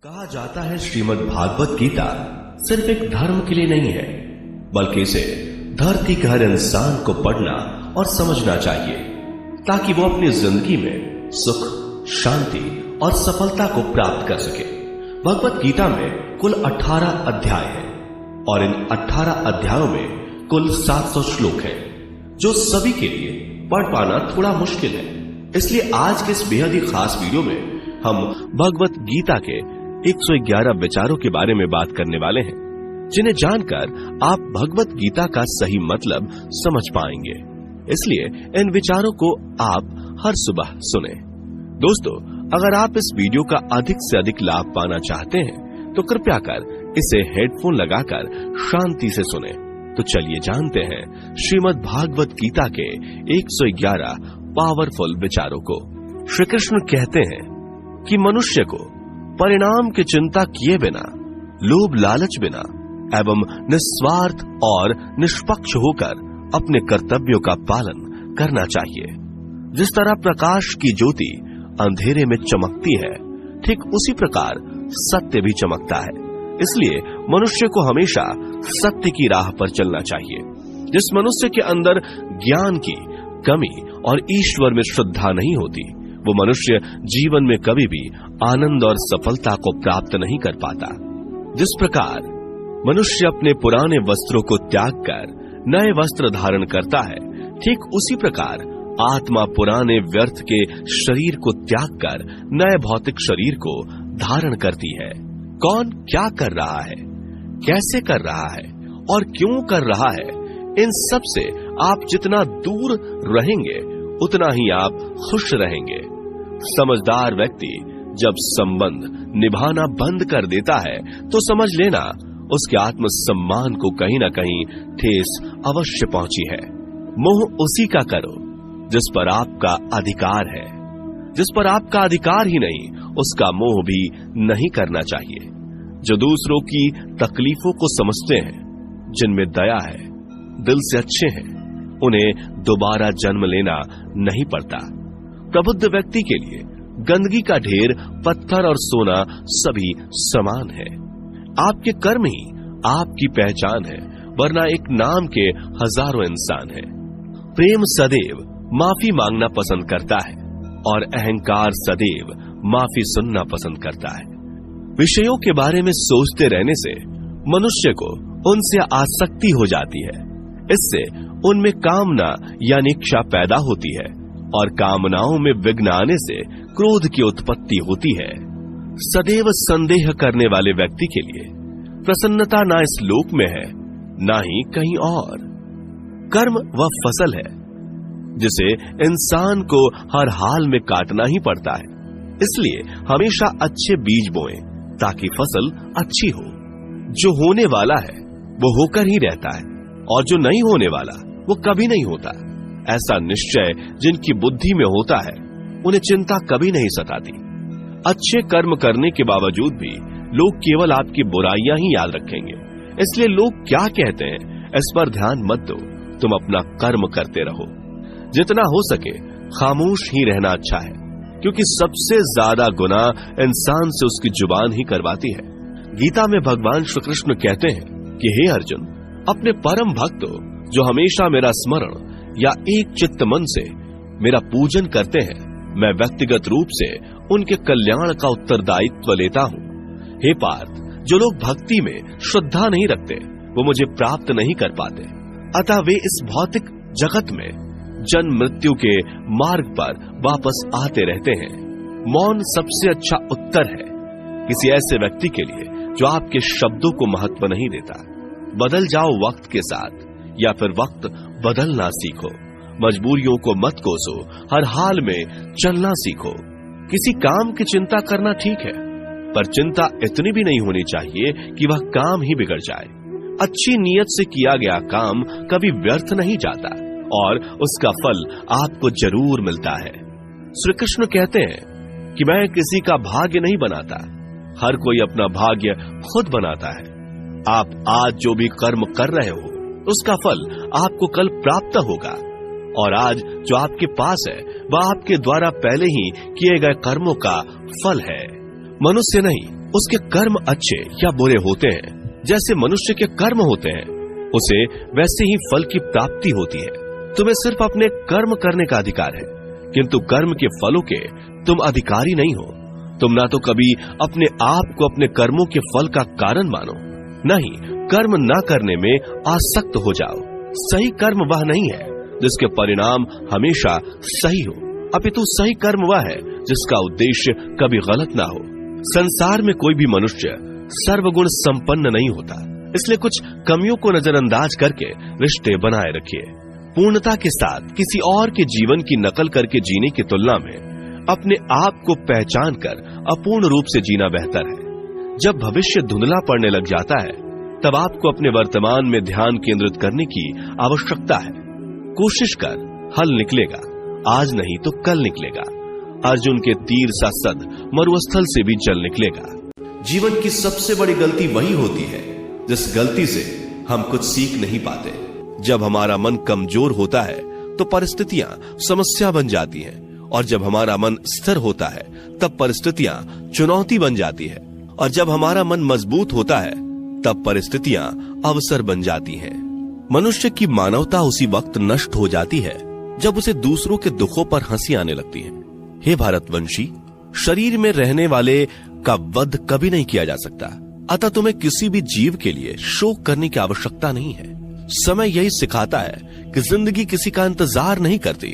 कहा जाता है श्रीमद् भागवत गीता सिर्फ एक धर्म के लिए नहीं है, बल्कि इसे धरती के हर इंसान को पढ़ना और समझना चाहिए ताकि वो अपनी जिंदगी में सुख, शांति और सफलता को प्राप्त कर सके। भगवत गीता में कुल 18 अध्याय हैं और इन 18 अध्यायों में कुल 700 श्लोक हैं, जो सभी के लिए पढ़ पाना थोड़ा मुश्किल है। इसलिए आज के इस बेहद ही खास वीडियो में हम भगवत गीता के 111 विचारों के बारे में बात करने वाले हैं, जिन्हें जानकर आप भगवत गीता का सही मतलब समझ पाएंगे। इसलिए इन विचारों को आप हर सुबह सुने। दोस्तों, अगर आप इस वीडियो का अधिक से अधिक लाभ पाना चाहते हैं तो कृपया कर इसे हेडफोन लगाकर शांति से सुने। तो चलिए जानते हैं श्रीमद् भागवत गीता के 111 पावरफुल विचारों को। श्री कृष्ण कहते हैं कि मनुष्य को परिणाम की चिंता किए बिना, लोभ लालच बिना एवं निस्वार्थ और निष्पक्ष होकर अपने कर्तव्यों का पालन करना चाहिए। जिस तरह प्रकाश की ज्योति अंधेरे में चमकती है, ठीक उसी प्रकार सत्य भी चमकता है। इसलिए मनुष्य को हमेशा सत्य की राह पर चलना चाहिए। जिस मनुष्य के अंदर ज्ञान की कमी और ईश्वर में श्रद्धा नहीं होती, वो मनुष्य जीवन में कभी भी आनंद और सफलता को प्राप्त नहीं कर पाता। जिस प्रकार मनुष्य अपने पुराने वस्त्रों को त्याग कर नए वस्त्र धारण करता है, ठीक उसी प्रकार आत्मा पुराने व्यर्थ के शरीर को त्याग कर नए भौतिक शरीर को धारण करती है। कौन क्या कर रहा है, कैसे कर रहा है और क्यों कर रहा है, इन सब से आप जितना दूर रहेंगे उतना ही आप खुश रहेंगे। समझदार व्यक्ति जब संबंध निभाना बंद कर देता है तो समझ लेना उसके आत्म सम्मान को कहीं न कहीं ठेस अवश्य पहुंची है। मोह उसी का करो जिस पर आपका अधिकार है। जिस पर आपका अधिकार ही नहीं, उसका मोह भी नहीं करना चाहिए। जो दूसरों की तकलीफों को समझते हैं, जिनमें दया है, दिल से अच्छे हैं, उन्हें दोबारा जन्म लेना नहीं पड़ता। प्रबुद्ध व्यक्ति के लिए गंदगी का ढेर, पत्थर और सोना सभी समान है। आपके कर्म ही आपकी पहचान है, वरना एक नाम के हजारों इंसान हैं। प्रेम सदैव माफी मांगना पसंद करता है और अहंकार सदैव माफी सुनना पसंद करता है। विषयों के बारे में सोचते रहने से मनुष्य को उनसे आसक्ति हो जाती है। इससे उनमें कामना यानी इच्छा पैदा होती है और कामनाओं में विघ्न आने से क्रोध की उत्पत्ति होती है। सदैव संदेह करने वाले व्यक्ति के लिए प्रसन्नता ना इस लोक में है, ना ही कहीं और। कर्म वह फसल है जिसे इंसान को हर हाल में काटना ही पड़ता है। इसलिए हमेशा अच्छे बीज बोएं ताकि फसल अच्छी हो। जो होने वाला है वो होकर ही रहता है और जो नहीं होने वाला वो कभी नहीं होता। ऐसा निश्चय जिनकी बुद्धि में होता है, उन्हें चिंता कभी नहीं सताती। अच्छे कर्म करने के बावजूद भी लोग केवल आपकी बुराइयां ही याद रखेंगे। इसलिए लोग क्या कहते हैं इस पर ध्यान मत दो, तुम अपना कर्म करते रहो। जितना हो सके खामोश ही रहना अच्छा है, क्योंकि सबसे ज्यादा गुनाह इंसान से उसकी जुबान ही करवाती है। गीता में भगवान श्री कृष्ण कहते हैं कि हे अर्जुन, अपने परम भक्तों जो हमेशा मेरा स्मरण या एक चित्त मन से मेरा पूजन करते हैं, मैं व्यक्तिगत रूप से उनके कल्याण का उत्तरदायित्व लेता हूँ। हे पार्थ, जो लोग भक्ति में श्रद्धा नहीं रखते वो मुझे प्राप्त नहीं कर पाते। अतः वे इस भौतिक जगत में जन्म मृत्यु के मार्ग पर वापस आते रहते हैं। मौन सबसे अच्छा उत्तर है किसी ऐसे व्यक्ति के लिए जो आपके शब्दों को महत्व नहीं देता। बदल जाओ वक्त के साथ, या फिर वक्त बदलना सीखो। मजबूरियों को मत कोसो, हर हाल में चलना सीखो। किसी काम की चिंता करना ठीक है, पर चिंता इतनी भी नहीं होनी चाहिए कि वह काम ही बिगड़ जाए। अच्छी नीयत से किया गया काम कभी व्यर्थ नहीं जाता और उसका फल आपको जरूर मिलता है। श्री कृष्ण कहते हैं कि मैं किसी का भाग्य नहीं बनाता, हर कोई अपना भाग्य खुद बनाता है। आप आज जो भी कर्म कर रहे हो उसका फल आपको कल प्राप्त होगा, और आज जो आपके पास है वह आपके द्वारा पहले ही किए गए कर्मों का फल है। मनुष्य नहीं, उसके कर्म अच्छे या बुरे होते हैं, जैसे मनुष्य के कर्म होते हैं, उसे वैसे ही फल की प्राप्ति होती है। तुम्हें सिर्फ अपने कर्म करने का अधिकार है, किंतु कर्म के फलों के तुम अधिकारी नहीं हो। तुम ना तो कभी अपने आप को अपने कर्मों के फल का कारण मानो, नहीं कर्म ना करने में आसक्त हो जाओ। सही कर्म वह नहीं है जिसके परिणाम हमेशा सही हो, अपितु सही कर्म वह है जिसका उद्देश्य कभी गलत ना हो। संसार में कोई भी मनुष्य सर्वगुण संपन्न नहीं होता, इसलिए कुछ कमियों को नजरअंदाज करके रिश्ते बनाए रखिए। पूर्णता के साथ किसी और के जीवन की नकल करके जीने की तुलना में अपने आप को पहचान कर अपूर्ण रूप से जीना बेहतर है। जब भविष्य धुंधला पड़ने लग जाता है, तब आपको अपने वर्तमान में ध्यान केंद्रित करने की आवश्यकता है। कोशिश कर, हल निकलेगा, आज नहीं तो कल निकलेगा। अर्जुन के तीर सा सद मरुस्थल से भी जल निकलेगा। जीवन की सबसे बड़ी गलती वही होती है जिस गलती से हम कुछ सीख नहीं पाते। जब हमारा मन कमजोर होता है तो परिस्थितियां समस्या बन जाती हैं, और जब हमारा मन स्थिर होता है तब परिस्थितियां चुनौती बन जाती है, और जब हमारा मन मजबूत होता है तब परिस्थितियां अवसर बन जाती हैं। मनुष्य की मानवता उसी वक्त नष्ट हो जाती है जब उसे दूसरों के दुखों पर हंसी आने लगती है। हे भारतवंशी, शरीर में रहने वाले का वध कभी नहीं किया जा सकता, अतः तुम्हें किसी भी जीव के लिए शोक करने की आवश्यकता नहीं है। समय यही सिखाता है कि जिंदगी किसी का इंतजार नहीं करती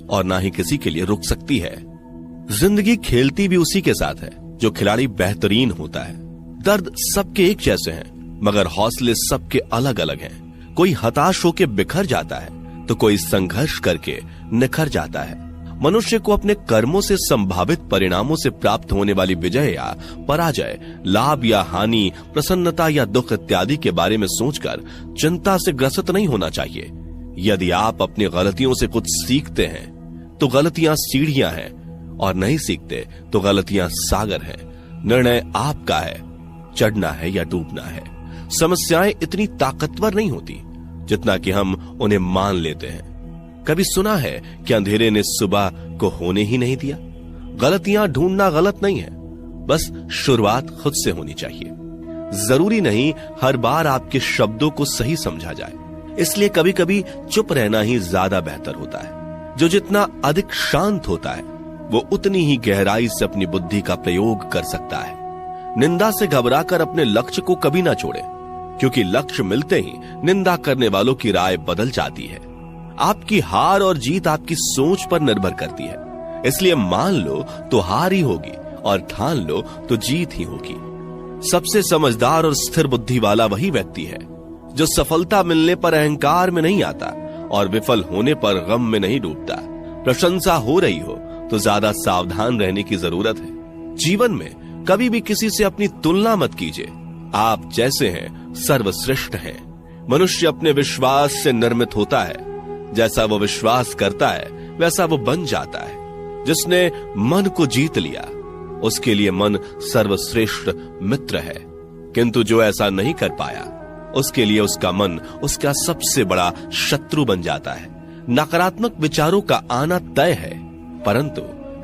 और ना ही किसी के लिए रुक सकती है। जिंदगी खेलती भी उसी के साथ है जो खिलाड़ी बेहतरीन होता है। दर्द सबके एक जैसे हैं, मगर हौसले सबके अलग अलग हैं। कोई हताश होकर बिखर जाता है तो कोई संघर्ष करके निखर जाता है। मनुष्य को अपने कर्मों से संभावित परिणामों से प्राप्त होने वाली विजय या पराजय, लाभ या हानि, प्रसन्नता या दुख इत्यादि के बारे में सोचकर चिंता से ग्रसित नहीं होना चाहिए। यदि आप अपनी गलतियों से कुछ सीखते हैं तो गलतियां सीढ़ियां हैं, और नहीं सीखते तो गलतियां सागर हैं। निर्णय आपका है, चढ़ना है या डूबना है। समस्याएं इतनी ताकतवर नहीं होती जितना कि हम उन्हें मान लेते हैं। कभी सुना है कि अंधेरे ने सुबह को होने ही नहीं दिया? गलतियां ढूंढना गलत नहीं है, बस शुरुआत खुद से होनी चाहिए। जरूरी नहीं हर बार आपके शब्दों को सही समझा जाए, इसलिए कभी कभी चुप रहना ही ज्यादा बेहतर होता है। जो जितना अधिक शांत होता है वो उतनी ही गहराई से अपनी बुद्धि का प्रयोग कर सकता है। निंदा से घबराकर अपने लक्ष्य को कभी ना छोड़े, क्योंकि लक्ष्य मिलते ही निंदा करने वालों की राय बदल जाती है। आपकी हार और जीत आपकी सोच पर निर्भर करती है, इसलिए मान लो तो हार ही होगी और ठान लो तो जीत ही होगी। सबसे समझदार और स्थिर बुद्धि वाला वही व्यक्ति है जो सफलता मिलने पर अहंकार में नहीं आता और विफल होने पर गम में नहीं डूबता। प्रशंसा हो रही हो तो ज्यादा सावधान रहने की जरूरत है। जीवन में कभी भी किसी से अपनी तुलना मत कीजिए। आप जैसे हैं सर्वश्रेष्ठ हैं। मनुष्य अपने विश्वास से निर्मित होता है। जैसा वो विश्वास करता है वैसा वो बन जाता है। जिसने मन को जीत लिया उसके लिए मन सर्वश्रेष्ठ मित्र है, किंतु जो ऐसा नहीं कर पाया उसके लिए उसका मन उसका सबसे बड़ा शत्रु बन जाता है। नकारात्मक विचारों का आना तय है, परंतु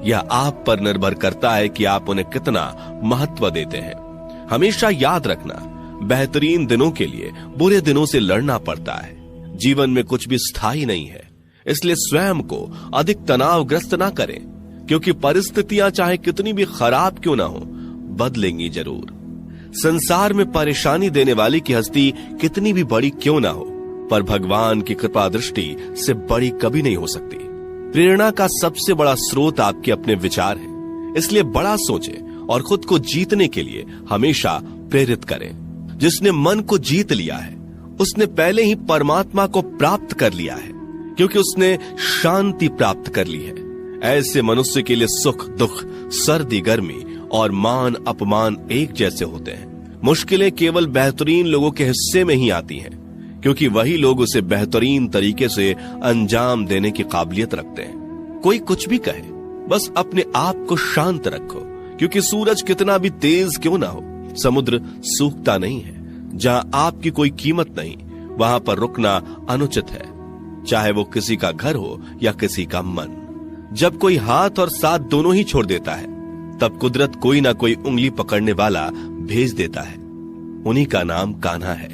यह आप पर निर्भर करता है कि आप उन्हें कितना महत्व देते हैं। हमेशा याद रखना, बेहतरीन दिनों के लिए बुरे दिनों से लड़ना पड़ता है। जीवन में कुछ भी स्थायी नहीं है, इसलिए स्वयं को अधिक तनावग्रस्त ना करें, क्योंकि परिस्थितियां चाहे कितनी भी खराब क्यों ना हो, बदलेंगी जरूर। संसार में परेशानी देने वाली की हस्ती कितनी भी बड़ी क्यों ना हो, पर भगवान की कृपा दृष्टि से बड़ी कभी नहीं हो सकती। प्रेरणा का सबसे बड़ा स्रोत आपके अपने विचार हैं, इसलिए बड़ा सोचें और खुद को जीतने के लिए हमेशा प्रेरित करें। जिसने मन को जीत लिया है उसने पहले ही परमात्मा को प्राप्त कर लिया है, क्योंकि उसने शांति प्राप्त कर ली है। ऐसे मनुष्य के लिए सुख दुख, सर्दी गर्मी और मान अपमान एक जैसे होते हैं। मुश्किलें केवल बेहतरीन लोगों के हिस्से में ही आती हैं, क्योंकि वही लोग उसे बेहतरीन तरीके से अंजाम देने की काबिलियत रखते हैं। कोई कुछ भी कहे, बस अपने आप को शांत रखो, क्योंकि सूरज कितना भी तेज क्यों ना हो, समुद्र सूखता नहीं है। जहां आपकी कोई कीमत नहीं, वहां पर रुकना अनुचित है, चाहे वो किसी का घर हो या किसी का मन। जब कोई हाथ और साथ दोनों ही छोड़ देता है तब कुदरत कोई ना कोई उंगली पकड़ने वाला भेज देता है। उन्हीं का नाम कान्हा है।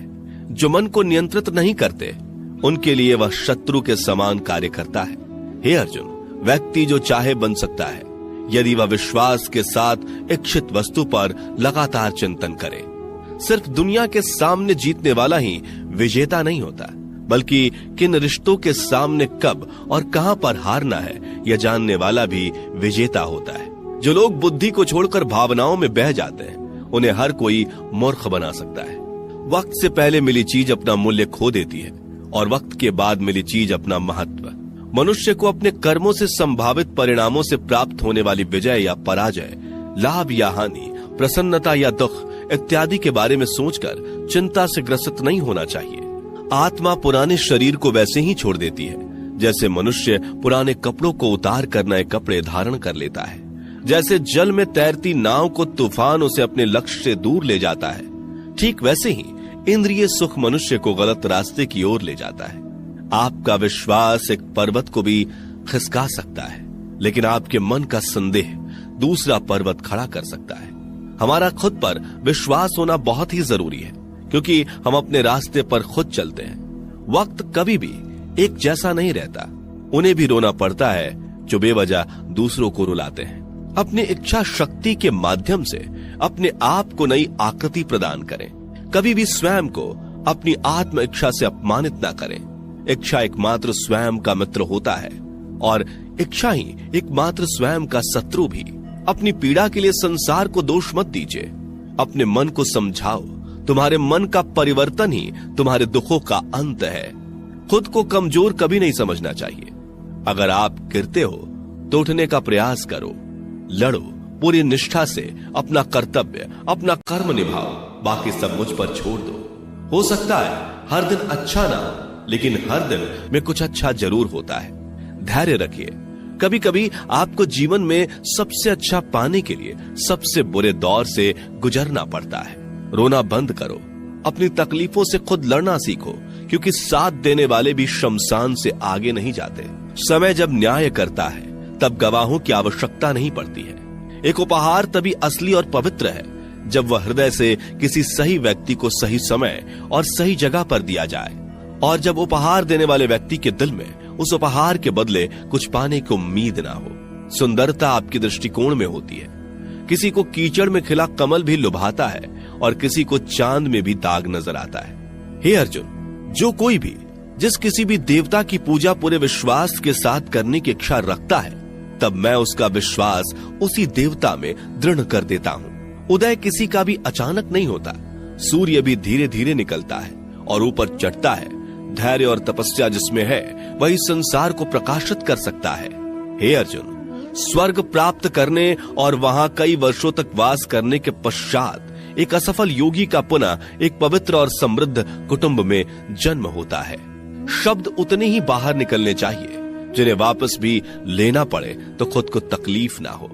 जो मन को नियंत्रित नहीं करते, उनके लिए वह शत्रु के समान कार्य करता है। हे अर्जुन, व्यक्ति जो चाहे बन सकता है यदि वह विश्वास के साथ इच्छित वस्तु पर लगातार चिंतन करे। सिर्फ दुनिया के सामने जीतने वाला ही विजेता नहीं होता, बल्कि किन रिश्तों के सामने कब और कहां पर हारना है यह जानने वाला भी विजेता होता है। जो लोग बुद्धि को छोड़कर भावनाओं में बह जाते हैं, उन्हें हर कोई मूर्ख बना सकता है। वक्त से पहले मिली चीज अपना मूल्य खो देती है और वक्त के बाद मिली चीज अपना महत्व। मनुष्य को अपने कर्मों से संभावित परिणामों से प्राप्त होने वाली विजय या पराजय, लाभ या हानि, प्रसन्नता या दुख इत्यादि के बारे में सोचकर चिंता से ग्रसित नहीं होना चाहिए। आत्मा पुराने शरीर को वैसे ही छोड़ देती है जैसे मनुष्य पुराने कपड़ों को उतार कर नए कपड़े धारण कर लेता है। जैसे जल में तैरती नाव को तूफान उसे अपने लक्ष्य से दूर ले जाता है, ठीक वैसे ही इंद्रिय सुख मनुष्य को गलत रास्ते की ओर ले जाता है। आपका विश्वास एक पर्वत को भी खिसका सकता है, लेकिन आपके मन का संदेह दूसरा पर्वत खड़ा कर सकता है। हमारा खुद पर विश्वास होना बहुत ही जरूरी है, क्योंकि हम अपने रास्ते पर खुद चलते हैं। वक्त कभी भी एक जैसा नहीं रहता। उन्हें भी रोना पड़ता है जो बेवजह दूसरों को रुलाते हैं। अपनी इच्छा शक्ति के माध्यम से अपने आप को नई आकृति प्रदान करें। कभी भी स्वयं को अपनी आत्म इच्छा से अपमानित ना करें। इच्छा एकमात्र स्वयं का मित्र होता है और इच्छा ही एकमात्र स्वयं का शत्रु भी। अपनी पीड़ा के लिए संसार को दोष मत दीजिए। अपने मन को समझाओ। तुम्हारे मन का परिवर्तन ही तुम्हारे दुखों का अंत है। खुद को कमजोर कभी नहीं समझना चाहिए। अगर आप गिरते हो तो उठने का प्रयास करो, लड़ो, पूरी निष्ठा से अपना कर्तव्य, अपना कर्म निभाओ, बाकी सब मुझ पर छोड़ दो। हो सकता है हर दिन अच्छा ना हो, लेकिन हर दिन में कुछ अच्छा जरूर होता है। धैर्य रखिए। कभी कभी आपको जीवन में सबसे अच्छा पाने के लिए सबसे बुरे दौर से गुजरना पड़ता है। रोना बंद करो। अपनी तकलीफों से खुद लड़ना सीखो, क्योंकि साथ देने वाले भी शमशान से आगे नहीं जाते। समय जब न्याय करता है तब गवाहों की आवश्यकता नहीं पड़ती है। एक उपहार तभी असली और पवित्र है जब वह हृदय से किसी सही व्यक्ति को सही समय और सही जगह पर दिया जाए, और जब उपहार देने वाले व्यक्ति के दिल में उस उपहार के बदले कुछ पाने की उम्मीद ना हो। सुंदरता आपके दृष्टिकोण में होती है। किसी को कीचड़ में खिला कमल भी लुभाता है और किसी को चांद में भी दाग नजर आता है। हे अर्जुन, जो कोई भी जिस किसी भी देवता की पूजा पूरे विश्वास के साथ करने की इच्छा रखता है, तब मैं उसका विश्वास उसी देवता में दृढ़ कर देता हूँ। उदय किसी का भी अचानक नहीं होता। सूर्य भी धीरे धीरे निकलता है और ऊपर चढ़ता है। धैर्य और तपस्या जिसमें है वही संसार को प्रकाशित कर सकता है। हे अर्जुन, स्वर्ग प्राप्त करने और वहां कई वर्षों तक वास करने के पश्चात एक असफल योगी का पुनः एक पवित्र और समृद्ध कुटुंब में जन्म होता है। शब्द उतने ही बाहर निकलने चाहिए जिन्हें वापस भी लेना पड़े तो खुद को तकलीफ ना हो।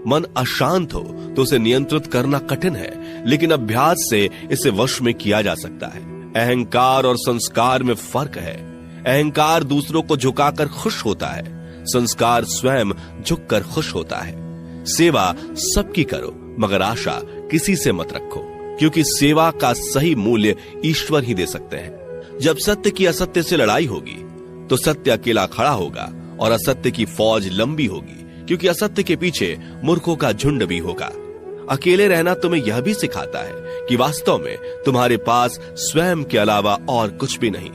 मन अशांत हो तो उसे नियंत्रित करना कठिन है, लेकिन अभ्यास से इसे वश में किया जा सकता है। अहंकार और संस्कार में फर्क है। अहंकार दूसरों को झुकाकर खुश होता है, संस्कार स्वयं झुककर खुश होता है। सेवा सबकी करो, मगर आशा किसी से मत रखो, क्योंकि सेवा का सही मूल्य ईश्वर ही दे सकते हैं। जब सत्य की असत्य से लड़ाई होगी तो सत्य अकेला खड़ा होगा और असत्य की फौज लंबी होगी, क्योंकि असत्य के पीछे मूर्खों का झुंड भी होगा। अकेले रहना तुम्हें यह भी सिखाता है कि वास्तव में तुम्हारे पास स्वयं के अलावा और कुछ भी नहीं।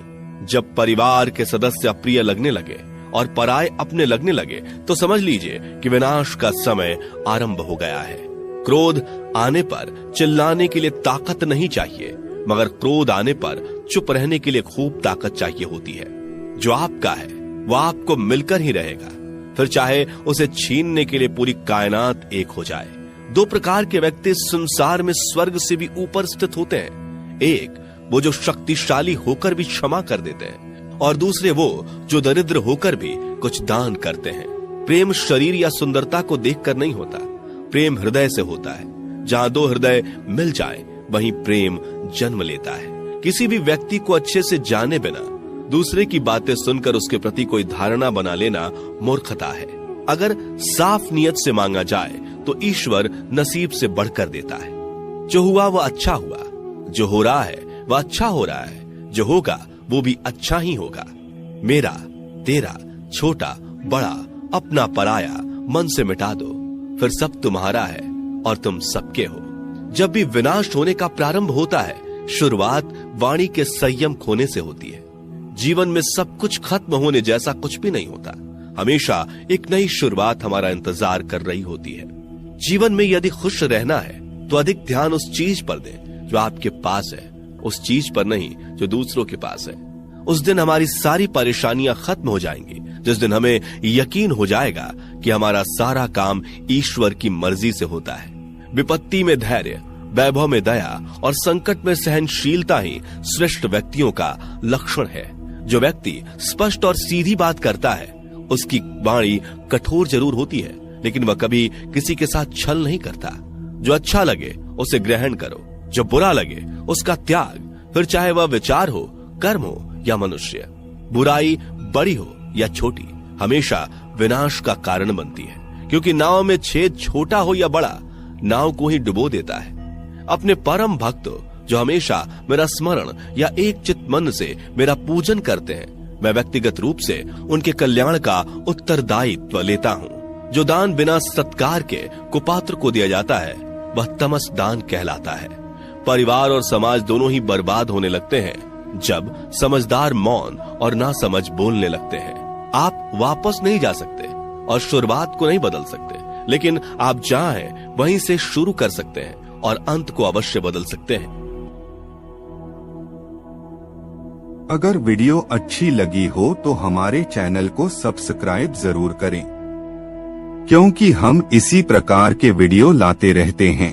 जब परिवार के सदस्य अप्रिय लगने लगे और पराये अपने लगने लगे तो समझ लीजिए कि विनाश का समय आरंभ हो गया है। क्रोध आने पर चिल्लाने के लिए ताकत नहीं चाहिए, मगर क्रोध आने पर चुप रहने के लिए खूब ताकत चाहिए होती है। जो आपका है वह आपको मिलकर ही रहेगा, फिर चाहे उसे छीनने के लिए पूरी कायनात एक हो जाए। दो प्रकार के व्यक्ति संसार में स्वर्ग से भी ऊपर स्थित होते हैं। एक वो जो शक्तिशाली होकर भी क्षमा कर देते हैं, और दूसरे वो जो दरिद्र होकर भी कुछ दान करते हैं। प्रेम शरीर या सुंदरता को देखकर नहीं होता, प्रेम हृदय से होता है। जहां दो हृदय मिल जाएं, वहीं प्रेम जन्म लेता है। किसी भी व्यक्ति को अच्छे से जाने बिना दूसरे की बातें सुनकर उसके प्रति कोई धारणा बना लेना मूर्खता है। अगर साफ नियत से मांगा जाए तो ईश्वर नसीब से बढ़कर देता है। जो हुआ वह अच्छा हुआ, जो हो रहा है वह अच्छा हो रहा है, जो होगा वो भी अच्छा ही होगा। मेरा, तेरा, छोटा, बड़ा, अपना, पराया मन से मिटा दो, फिर सब तुम्हारा है और तुम सबके हो। जब भी विनाश होने का प्रारंभ होता है, शुरुआत वाणी के संयम खोने से होती है। जीवन में सब कुछ खत्म होने जैसा कुछ भी नहीं होता। हमेशा एक नई शुरुआत हमारा इंतजार कर रही होती है। जीवन में यदि खुश रहना है तो अधिक ध्यान उस चीज पर दें जो आपके पास है, उस चीज पर नहीं जो दूसरों के पास है। उस दिन हमारी सारी परेशानियां खत्म हो जाएंगी, जिस दिन हमें यकीन हो जाएगा कि हमारा सारा काम ईश्वर की मर्जी से होता है। विपत्ति में धैर्य, वैभव में दया और संकट में सहनशीलता ही श्रेष्ठ व्यक्तियों का लक्षण है। जो व्यक्ति स्पष्ट और सीधी बात करता है, उसकी वाणी कठोर जरूर होती है, लेकिन वह कभी किसी के साथ छल नहीं करता। जो अच्छा लगे उसे ग्रहण करो, जो बुरा लगे उसका त्याग, फिर चाहे वह विचार हो, कर्म हो या मनुष्य। बुराई बड़ी हो या छोटी हमेशा विनाश का कारण बनती है, क्योंकि नाव में छेद छोटा हो या बड़ा, नाव को ही डुबो देता है। अपने परम भक्त जो हमेशा मेरा स्मरण या एक चित मन से मेरा पूजन करते हैं, मैं व्यक्तिगत रूप से उनके कल्याण का उत्तरदायित्व लेता हूँ। जो दान बिना सत्कार के कुपात्र को दिया जाता है, वह तमस दान कहलाता है। परिवार और समाज दोनों ही बर्बाद होने लगते हैं जब समझदार मौन और नासमझ बोलने लगते हैं। आप वापस नहीं जा सकते और शुरुआत को नहीं बदल सकते, लेकिन आप जहां हैं वहीं से शुरू कर सकते हैं और अंत को अवश्य बदल सकते हैं। अगर वीडियो अच्छी लगी हो तो हमारे चैनल को सब्सक्राइब जरूर करें, क्योंकि हम इसी प्रकार के वीडियो लाते रहते हैं।